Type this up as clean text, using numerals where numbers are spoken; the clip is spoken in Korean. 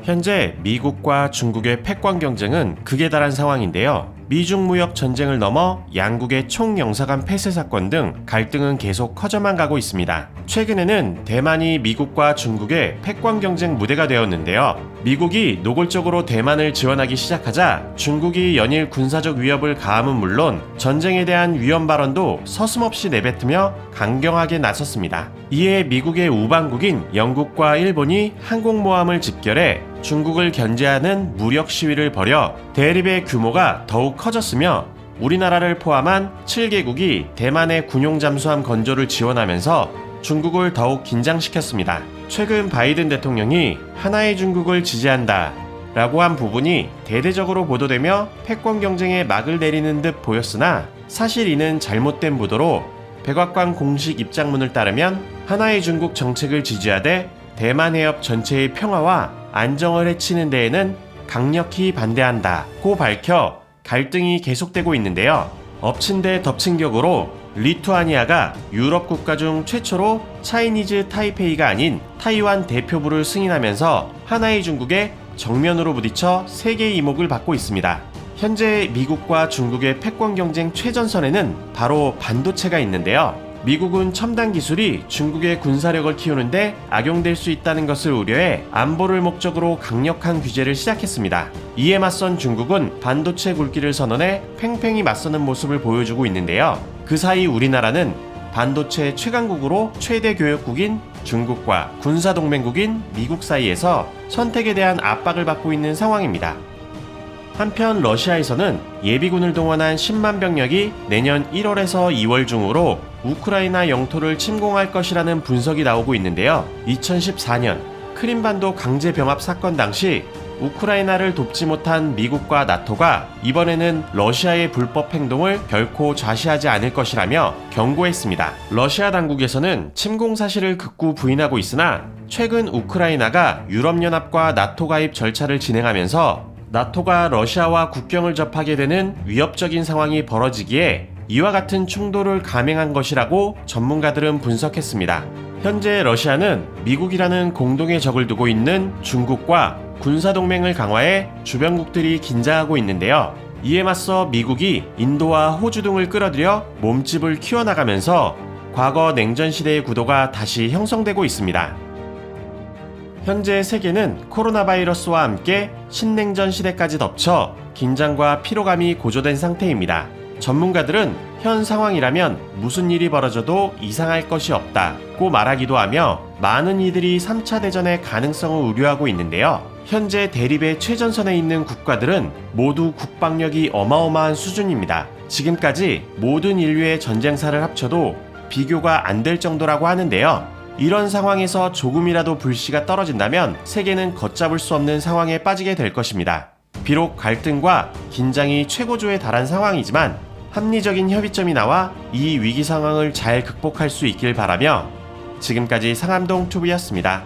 현재 미국과 중국의 패권 경쟁은 극에 달한 상황인데요. 미중 무역 전쟁을 넘어 양국의 총영사관 폐쇄 사건 등 갈등은 계속 커져만 가고 있습니다. 최근에는 대만이 미국과 중국의 패권 경쟁 무대가 되었는데요. 미국이 노골적으로 대만을 지원하기 시작하자 중국이 연일 군사적 위협을 가함은 물론 전쟁에 대한 위험 발언도 서슴없이 내뱉으며 강경하게 나섰습니다. 이에 미국의 우방국인 영국과 일본이 항공모함을 집결해 중국을 견제하는 무력 시위를 벌여 대립의 규모가 더욱 커졌으며 우리나라를 포함한 7개국이 대만의 군용 잠수함 건조를 지원하면서 중국을 더욱 긴장시켰습니다. 최근 바이든 대통령이 하나의 중국을 지지한다 라고 한 부분이 대대적으로 보도되며 패권 경쟁에 막을 내리는 듯 보였으나 사실 이는 잘못된 보도로 백악관 공식 입장문을 따르면 하나의 중국 정책을 지지하되 대만 해협 전체의 평화와 안정을 해치는 데에는 강력히 반대한다고 밝혀 갈등이 계속되고 있는데요. 엎친 데 덮친 격으로 리투아니아가 유럽 국가 중 최초로 차이니즈 타이페이가 아닌 타이완 대표부를 승인하면서 하나의 중국에 정면으로 부딪혀 세계 이목을 받고 있습니다. 현재 미국과 중국의 패권 경쟁 최전선에는 바로 반도체가 있는데요. 미국은 첨단 기술이 중국의 군사력을 키우는데 악용될 수 있다는 것을 우려해 안보를 목적으로 강력한 규제를 시작했습니다. 이에 맞선 중국은 반도체 굴기를 선언해 팽팽히 맞서는 모습을 보여주고 있는데요. 그 사이 우리나라는 반도체 최강국으로 최대 교역국인 중국과 군사동맹국인 미국 사이에서 선택에 대한 압박을 받고 있는 상황입니다. 한편 러시아에서는 예비군을 동원한 10만 병력이 내년 1월에서 2월 중으로 우크라이나 영토를 침공할 것이라는 분석이 나오고 있는데요. 2014년 크림반도 강제 병합 사건 당시 우크라이나를 돕지 못한 미국과 나토가 이번에는 러시아의 불법 행동을 결코 좌시하지 않을 것이라며 경고했습니다. 러시아 당국에서는 침공 사실을 극구 부인하고 있으나 최근 우크라이나가 유럽연합과 나토 가입 절차를 진행하면서 나토가 러시아와 국경을 접하게 되는 위협적인 상황이 벌어지기에 이와 같은 충돌을 감행한 것이라고 전문가들은 분석했습니다. 현재 러시아는 미국이라는 공동의 적을 두고 있는 중국과 군사동맹을 강화해 주변국들이 긴장하고 있는데요. 이에 맞서 미국이 인도와 호주 등을 끌어들여 몸집을 키워나가면서 과거 냉전시대의 구도가 다시 형성되고 있습니다. 현재 세계는 코로나 바이러스와 함께 신냉전 시대까지 덮쳐 긴장과 피로감이 고조된 상태입니다. 전문가들은 현 상황이라면 무슨 일이 벌어져도 이상할 것이 없다고 말하기도 하며 많은 이들이 3차 대전의 가능성을 우려하고 있는데요. 현재 대립의 최전선에 있는 국가들은 모두 국방력이 어마어마한 수준입니다. 지금까지 모든 인류의 전쟁사를 합쳐도 비교가 안 될 정도라고 하는데요. 이런 상황에서 조금이라도 불씨가 떨어진다면 세계는 걷잡을 수 없는 상황에 빠지게 될 것입니다. 비록 갈등과 긴장이 최고조에 달한 상황이지만 합리적인 협의점이 나와 이 위기 상황을 잘 극복할 수 있길 바라며 지금까지 상암동 투비였습니다.